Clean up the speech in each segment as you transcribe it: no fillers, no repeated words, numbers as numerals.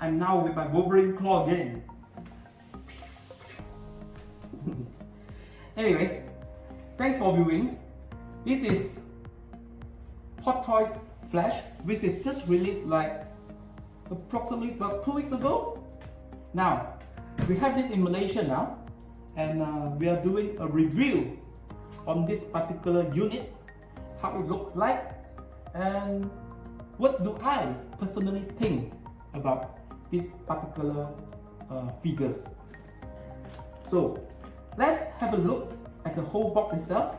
I'm now with my Wolverine claw again. Anyway, thanks for viewing. This is Hot Toys Flash, which is just released like approximately about 2 weeks ago. Now, we have this in Malaysia now, and we are doing a review on this particular unit, how it looks like, and what do I personally think about these particular figures. So let's have a look at the whole box itself.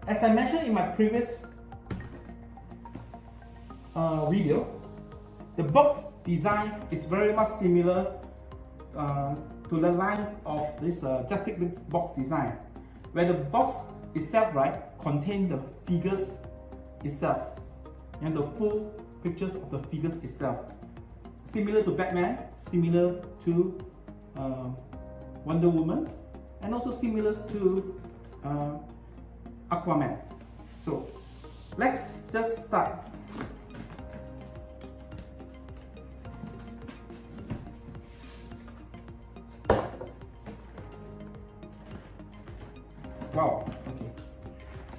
As I mentioned in my previous video, the box design is very much similar to the lines of this Justice League box design, where the box itself, right, contains the figures itself and the full pictures of the figures itself. Similar to Batman, similar to Wonder Woman, and also similar to Aquaman. So let's just start. Wow, okay.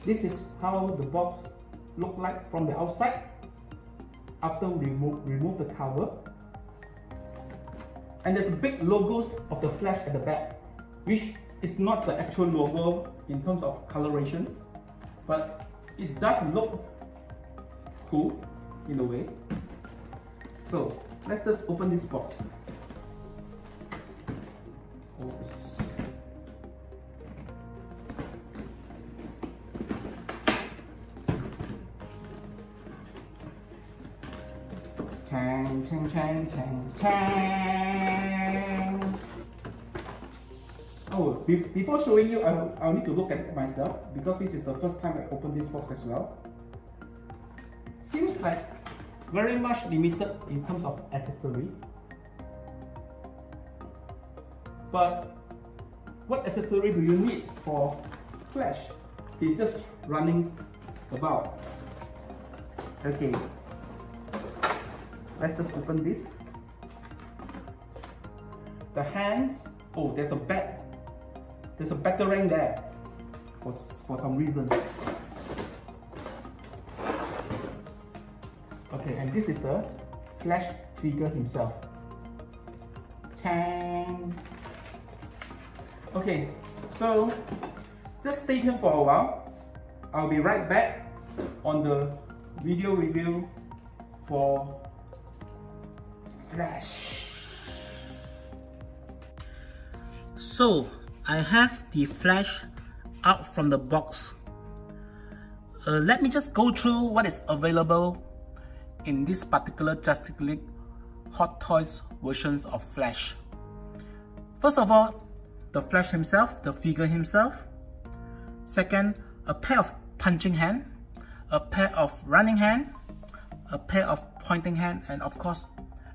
This is how the box look like from the outside after we remove the cover. And there's big logos of the Flash at the back, which is not the actual logo in terms of colorations, but it does look cool in a way. So let's just open this box. Oops. Chang, chang, chang, chang, chang. Oh, before showing you, I'll need to look at it myself, because this is the first time I open this box as well. Seems like very much limited in terms of accessory. But what accessory do you need for Flash? He's just running about. Okay. Let's just open this. The hands, oh, there's a bat. There's a batarang there for some reason. Okay, and this is the Flash figure himself. Chang. Okay, so just stay tuned for a while. I'll be right back on the video review for Flash. So I have the Flash out from the box. Let me just go through what is available in this particular Justice League Hot Toys versions of Flash. First of all, the Flash himself, the figure himself. Second, a pair of punching hand, a pair of running hand, a pair of pointing hand, and of course,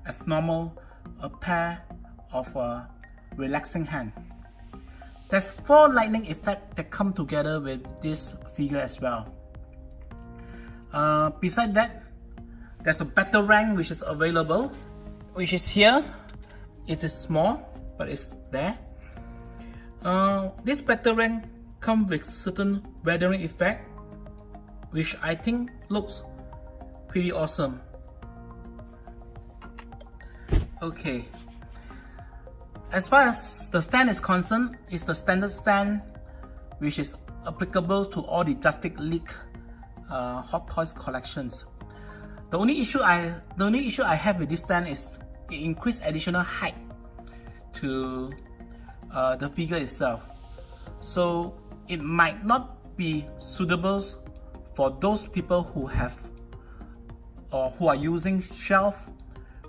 as normal, a pair of relaxing hand. There's 4 lightning effects that come together with this figure as well. Beside that, there's a batarang which is available, which is here. It is small, but it's there. This batarang comes with certain weathering effect, which I think looks pretty awesome. Okay, as far as the stand is concerned, it's the standard stand which is applicable to all the Justice League Hot Toys collections. The only issue I have with this stand is it increased additional height to the figure itself, so it might not be suitable for those people who have or who are using shelf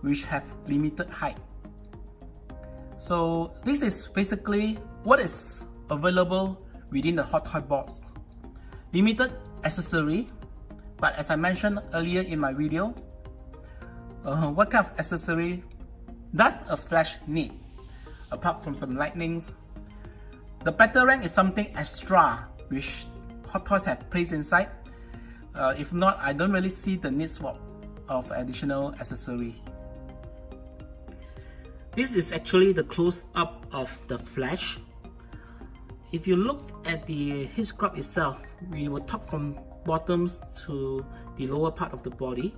which have limited height. So this is basically what is available within the Hot Toy box. Limited accessory, but as I mentioned earlier in my video, what kind of accessory does a Flash need apart from some lightnings? The batarang is something extra which Hot Toys have placed inside. If not, I don't really see the need of additional accessory. This is actually the close-up of the Flash. If you look at the head sculpt itself, we will talk from bottoms to the lower part of the body.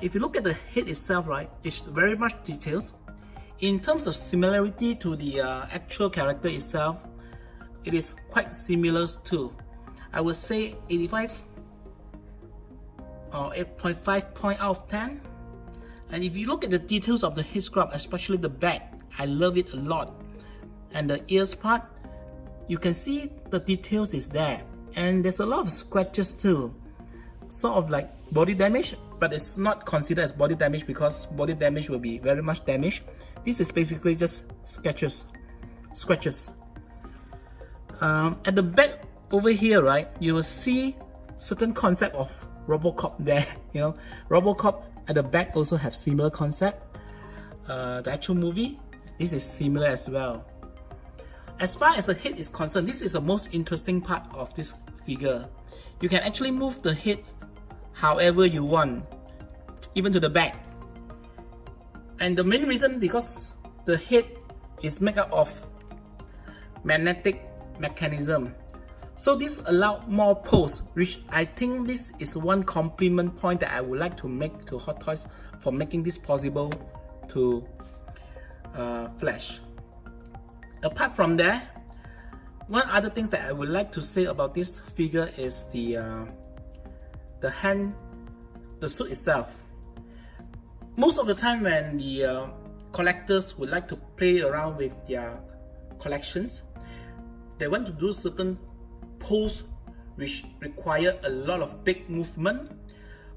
If you look at the head itself, right, it's very much detailed. In terms of similarity to the actual character itself, it is quite similar too. I would say 85 or 8.5 point out of 10. And if you look at the details of the head sculpt, especially the back, I love it a lot. And the ears part, you can see the details is there. And there's a lot of scratches too. Sort of like body damage, but it's not considered as body damage because body damage will be very much damaged. This is basically just scratches. At the back over here, right, you will see certain concept of Robocop there. You know, Robocop at the back also have similar concept. The actual movie, this is similar as well. As far as the head is concerned, this is the most interesting part of this figure. You can actually move the head however you want, even to the back. And the main reason, because the head is made up of magnetic mechanism. So this allows more pose, which I think this is one compliment point that I would like to make to Hot Toys for making this possible to Flash. Apart from that, one other things that I would like to say about this figure is the suit itself. Most of the time when the collectors would like to play around with their collections, they want to do certain pose which require a lot of big movement.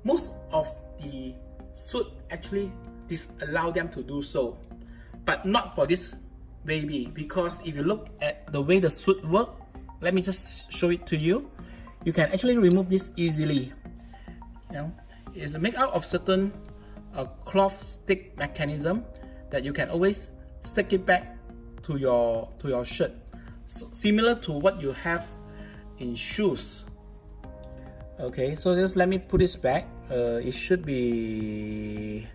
Most of the suit actually disallow them to do so, but not for this baby, because if you look at the way the suit work, let me just show it to you. You can actually remove this easily. You know, it's made out of certain cloth stick mechanism that you can always stick it back to your shirt, so, similar to what you have in shoes. Okay, so just let me put this back. It should be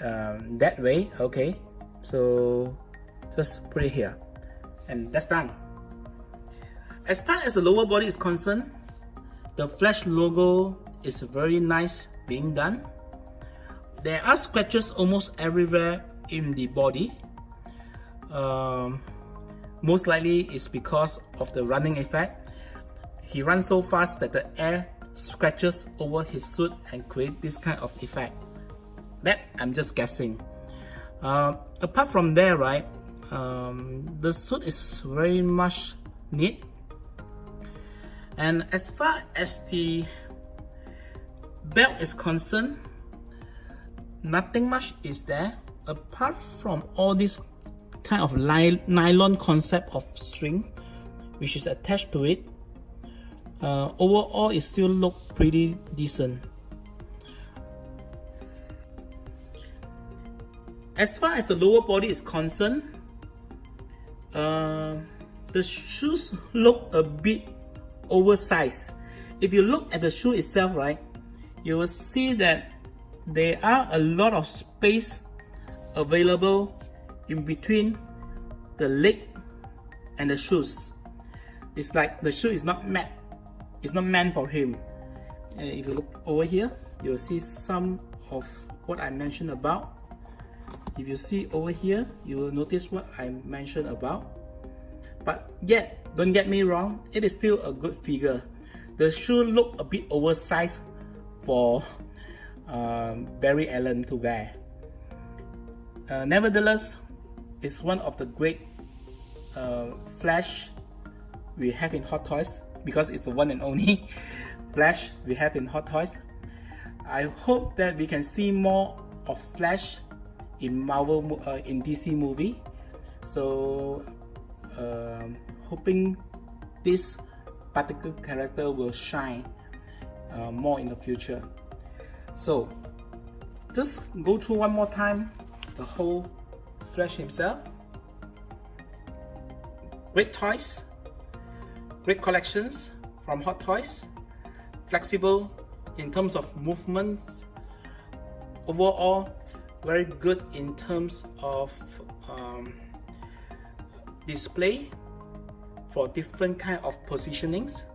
that way. Okay, so just put it here, and that's done. As far as the lower body is concerned, the Flash logo is very nice being done. There are scratches almost everywhere in the body. Most likely it's because of the running effect. He runs so fast that the air scratches over his suit and create this kind of effect. That I'm just guessing. Apart from there, right, the suit is very much neat. And as far as the belt is concerned, nothing much is there apart from all this kind of nylon concept of string which is attached to it. Overall it still look pretty decent. As far as the lower body is concerned, the shoes look a bit oversized. If you look at the shoe itself, right, you will see that there are a lot of space available in between the leg and the shoes. It's like the shoe is not meant for him. If you look over here, you'll see some of what I mentioned about. If you see over here, you will notice what I mentioned about. But yet, don't get me wrong, it is still a good figure. The shoe look a bit oversized for Barry Allen to wear. Nevertheless, it's one of the great Flash we have in Hot Toys, because it's the one and only Flash we have in Hot Toys. I hope that we can see more of Flash in Marvel, in DC movie. So hoping this particular character will shine more in the future. So just go through one more time the whole Flash himself. Great toys. Great collections from Hot Toys, flexible in terms of movements, overall very good in terms of display for different kind of positionings.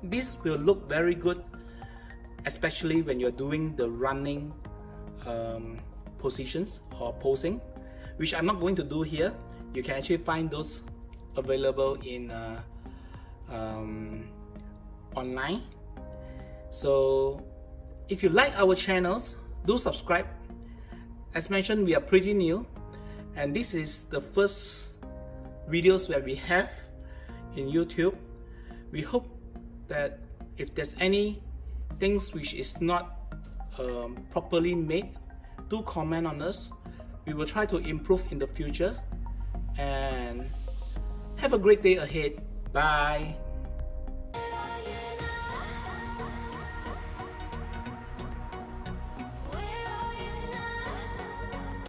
This will look very good, especially when you're doing the running positions or posing, which I'm not going to do here. You can actually find those available in online. So if you like our channels, do subscribe. As mentioned, we are pretty new, and this is the first videos that we have in YouTube. We hope that if there's any things which is not properly made, do comment on us. We will try to improve in the future, and have a great day ahead. Bye.